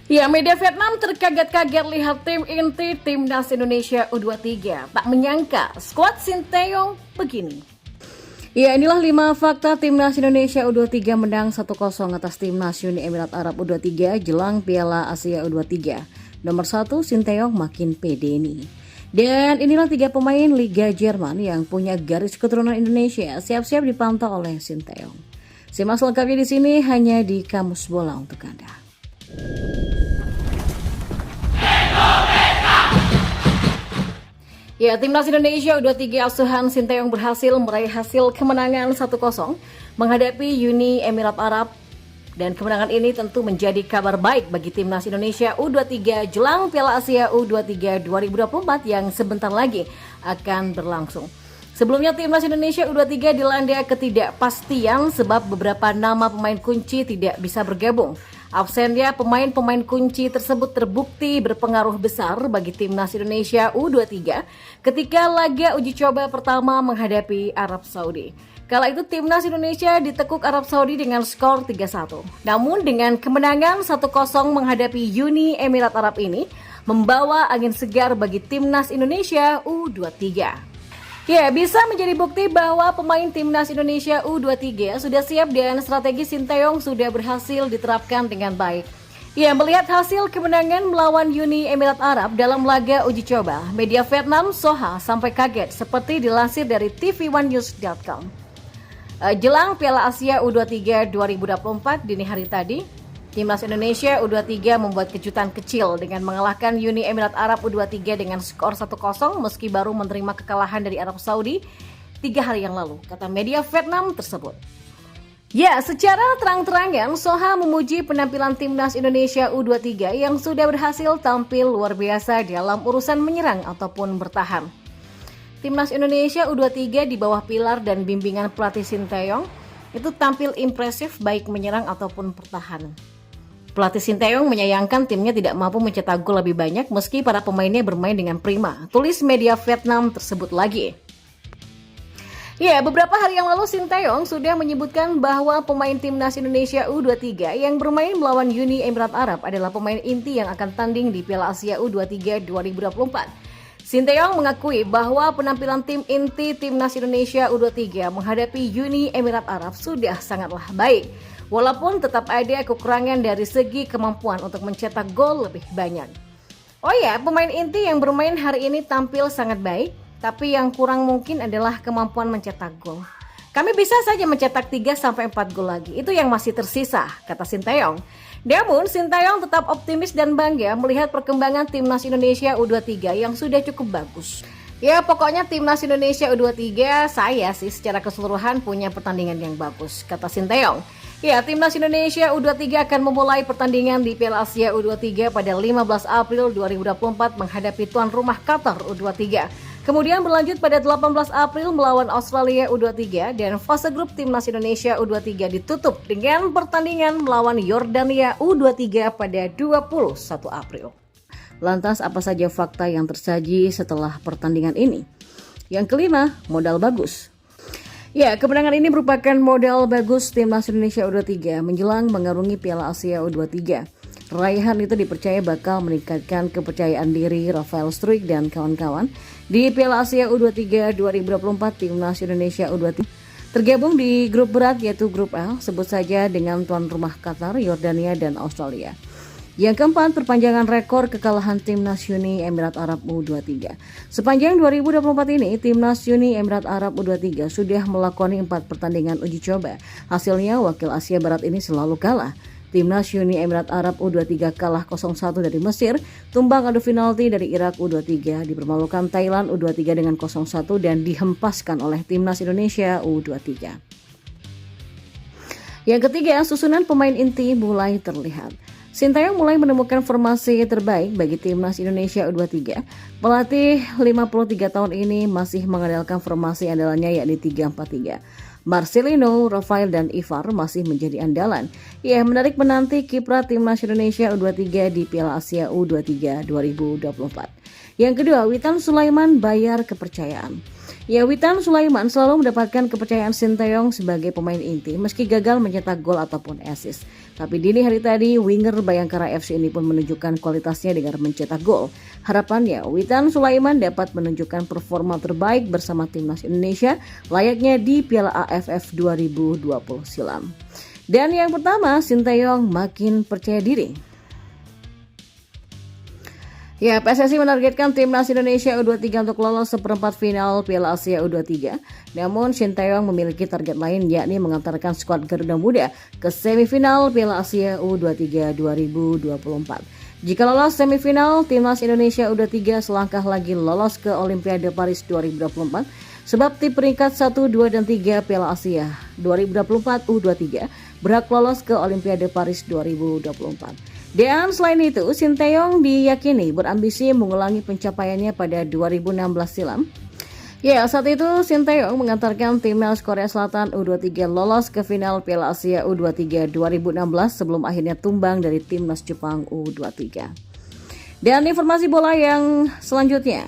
Ya, media Vietnam terkaget-kaget lihat tim inti Timnas Indonesia U23. Tak menyangka skuad Sinteyong begini. Ya, inilah 5 fakta Timnas Indonesia U23 menang 1-0 atas Timnas Uni Emirat Arab U23 jelang Piala Asia U23. Nomor 1, Sinteyong makin pede nih. Dan inilah 3 pemain Liga Jerman yang punya garis keturunan Indonesia siap-siap dipantau oleh Sinteyong. Simak selengkapnya di sini hanya di Kamus Bola untuk Anda. Ya, Timnas Indonesia U23 asuhan Sinteyong berhasil meraih hasil kemenangan 1-0 menghadapi Uni Emirat Arab. Dan kemenangan ini tentu menjadi kabar baik bagi Timnas Indonesia U23 jelang Piala Asia U23 2024 yang sebentar lagi akan berlangsung. Sebelumnya Timnas Indonesia U23 dilanda ketidakpastian sebab beberapa nama pemain kunci tidak bisa bergabung. Absennya pemain-pemain kunci tersebut terbukti berpengaruh besar bagi Timnas Indonesia U23 ketika laga uji coba pertama menghadapi Arab Saudi. Kala itu Timnas Indonesia ditekuk Arab Saudi dengan skor 3-1. Namun dengan kemenangan 1-0 menghadapi Uni Emirat Arab ini membawa angin segar bagi Timnas Indonesia U23. Ya, bisa menjadi bukti bahwa pemain Timnas Indonesia U23 sudah siap dan strategi Sinteyong sudah berhasil diterapkan dengan baik. Ya, melihat hasil kemenangan melawan Uni Emirat Arab dalam laga uji coba, media Vietnam Soha sampai kaget seperti dilansir dari tv1news.com. Jelang Piala Asia U23 2024 dini hari tadi, Timnas Indonesia U23 membuat kejutan kecil dengan mengalahkan Uni Emirat Arab U23 dengan skor 1-0 meski baru menerima kekalahan dari Arab Saudi 3 hari yang lalu, kata media Vietnam tersebut. Ya, secara terang-terangan Soha memuji penampilan Timnas Indonesia U23 yang sudah berhasil tampil luar biasa dalam urusan menyerang ataupun bertahan. Timnas Indonesia U23 di bawah pilar dan bimbingan pelatih Sinteyong itu tampil impresif baik menyerang ataupun bertahan. Pelatih Sinteyong menyayangkan timnya tidak mampu mencetak gol lebih banyak meski para pemainnya bermain dengan prima, tulis media Vietnam tersebut lagi. Ya, beberapa hari yang lalu Sinteyong sudah menyebutkan bahwa pemain Timnas Indonesia U23 yang bermain melawan Uni Emirat Arab adalah pemain inti yang akan tanding di Piala Asia U23 2024. Sinteyong mengakui bahwa penampilan tim inti Timnas Indonesia U23 menghadapi Uni Emirat Arab sudah sangatlah baik. Walaupun tetap ada kekurangan dari segi kemampuan untuk mencetak gol lebih banyak. Oh ya, pemain inti yang bermain hari ini tampil sangat baik, tapi yang kurang mungkin adalah kemampuan mencetak gol. Kami bisa saja mencetak 3-4 gol lagi, itu yang masih tersisa, kata Sinteyong. Namun, Sinteyong tetap optimis dan bangga melihat perkembangan Timnas Indonesia U23 yang sudah cukup bagus. Ya, pokoknya Timnas Indonesia U23 saya sih secara keseluruhan punya pertandingan yang bagus, kata Sinteyong. Ya, Timnas Indonesia U23 akan memulai pertandingan di Piala Asia U23 pada 15 April 2024 menghadapi tuan rumah Qatar U23. Kemudian berlanjut pada 18 April melawan Australia U23 dan fase grup Timnas Indonesia U23 ditutup dengan pertandingan melawan Yordania U23 pada 21 April. Lantas apa saja fakta yang tersaji setelah pertandingan ini? Yang kelima, modal bagus. Ya, kemenangan ini merupakan modal bagus Timnas Indonesia U23 menjelang mengarungi Piala Asia U23. Raihan itu dipercaya bakal meningkatkan kepercayaan diri Rafael Struijk dan kawan-kawan di Piala Asia U23 2024. Timnas Indonesia U23 tergabung di grup berat yaitu grup L, sebut saja dengan tuan rumah Qatar, Yordania, dan Australia. Yang keempat, perpanjangan rekor kekalahan Timnas Uni Emirat Arab U23. Sepanjang 2024 ini, Timnas Uni Emirat Arab U23 sudah melakoni 4 pertandingan uji coba. Hasilnya, wakil Asia Barat ini selalu kalah. Timnas Uni Emirat Arab U23 kalah 0-1 dari Mesir, tumbang adu penalti dari Irak U23, dipermalukan Thailand U23 dengan 0-1 dan dihempaskan oleh Timnas Indonesia U23. Yang ketiga, susunan pemain inti mulai terlihat. Sinteyong mulai menemukan formasi terbaik bagi Timnas Indonesia U23. Pelatih 53 tahun ini masih mengandalkan formasi andalannya yakni 3-4-3. Marcelino, Rafael, dan Ivar masih menjadi andalan. Ia menarik menanti kiprah Timnas Indonesia U23 di Piala Asia U23 2024. Yang kedua, Witan Sulaiman bayar kepercayaan. Ya, Witan Sulaiman selalu mendapatkan kepercayaan Sinteyong sebagai pemain inti meski gagal mencetak gol ataupun assist. Tapi dini hari tadi, winger Bayangkara FC ini pun menunjukkan kualitasnya dengan mencetak gol. Harapannya, Witan Sulaiman dapat menunjukkan performa terbaik bersama timnas Indonesia layaknya di Piala AFF 2020 silam. Dan yang pertama, Sinteyong makin percaya diri. Ya, PSSI menargetkan timnas Indonesia U23 untuk lolos seperempat final Piala Asia U23. Namun, Sinteyong memiliki target lain yakni mengantarkan skuad Garuda Muda ke semifinal Piala Asia U23 2024. Jika lolos semifinal, timnas Indonesia U23 selangkah lagi lolos ke Olimpiade Paris 2024. Sebab tim peringkat 1, 2, dan 3 Piala Asia 2024 U23 berhak lolos ke Olimpiade Paris 2024. Dan selain itu, Sinteyong diyakini berambisi mengulangi pencapaiannya pada 2016 silam. Ya, saat itu Sinteyong mengantarkan timnas Korea Selatan U23 lolos ke final Piala Asia U23 2016 sebelum akhirnya tumbang dari timnas Jepang U23. Dan informasi bola yang selanjutnya.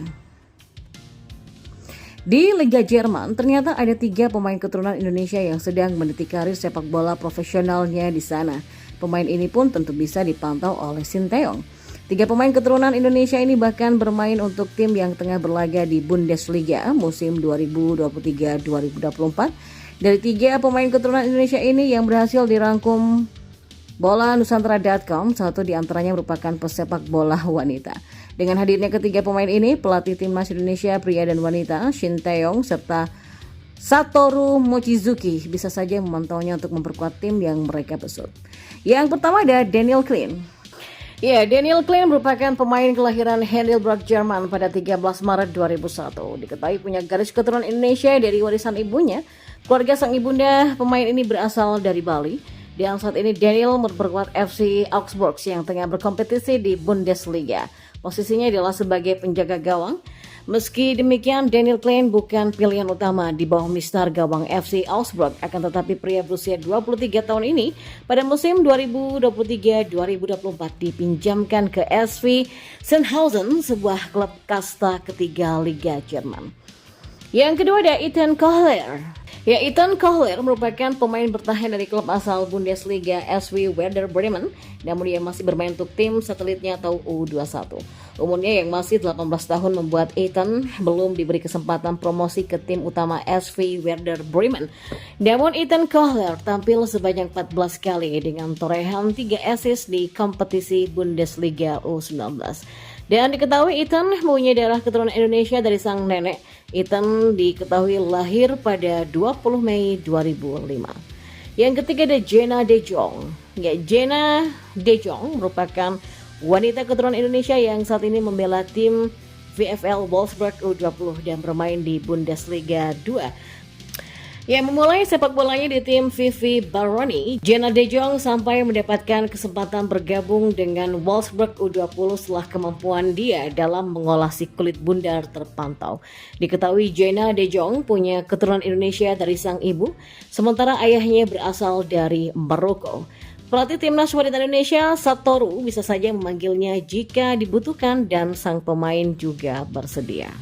Di Liga Jerman, ternyata ada 3 pemain keturunan Indonesia yang sedang meniti karir sepak bola profesionalnya di sana. Pemain ini pun tentu bisa dipantau oleh Sinteyong. 3 pemain keturunan Indonesia ini bahkan bermain untuk tim yang tengah berlaga di Bundesliga musim 2023-2024. Dari 3 pemain keturunan Indonesia ini yang berhasil dirangkum bolanusantara.com, satu di antaranya merupakan pesepak bola wanita. Dengan hadirnya ketiga pemain ini, pelatih timnas Indonesia pria dan wanita, Sinteyong serta Satoru Mochizuki bisa saja memantaunya untuk memperkuat tim yang mereka besut. Yang pertama ada Daniel Klein. Ya, Daniel Klein merupakan pemain kelahiran Heidelberg, Jerman pada 13 Maret 2001. Diketahui punya garis keturunan Indonesia dari warisan ibunya. Keluarga sang ibunda pemain ini berasal dari Bali. Dan saat ini Daniel memperkuat FC Augsburg yang tengah berkompetisi di Bundesliga. Posisinya adalah sebagai penjaga gawang. Meski demikian, Daniel Klein bukan pilihan utama di bawah mistar gawang FC Augsburg. Akan tetapi pria berusia 23 tahun ini pada musim 2023-2024 dipinjamkan ke SV Sandhausen, sebuah klub kasta ketiga Liga Jerman. Yang kedua ada Ethan Kohler. Ya, Ethan Kohler merupakan pemain bertahan dari klub asal Bundesliga SV Werder Bremen, namun dia masih bermain untuk tim satelitnya atau U21. Umurnya yang masih 18 tahun membuat Ethan belum diberi kesempatan promosi ke tim utama SV Werder Bremen. Namun Ethan Kohler tampil sebanyak 14 kali dengan torehan 3 assist di kompetisi Bundesliga U19. Dan diketahui Ethan mempunyai darah keturunan Indonesia dari sang nenek. Ethan diketahui lahir pada 20 Mei 2005. Yang ketiga ada Jenna De Jong. Ya, Jenna De Jong merupakan wanita keturunan Indonesia yang saat ini membela tim VfL Wolfsburg U20 dan bermain di Bundesliga 2. Yang memulai sepak bolanya di tim VV Baroni, Jenna De Jong sampai mendapatkan kesempatan bergabung dengan Wolfsburg U20 setelah kemampuan dia dalam mengolah si kulit bundar terpantau. Diketahui Jenna De Jong punya keturunan Indonesia dari sang ibu, sementara ayahnya berasal dari Maroko. Pelatih timnas wanita Indonesia, Satoru, bisa saja memanggilnya jika dibutuhkan dan sang pemain juga bersedia.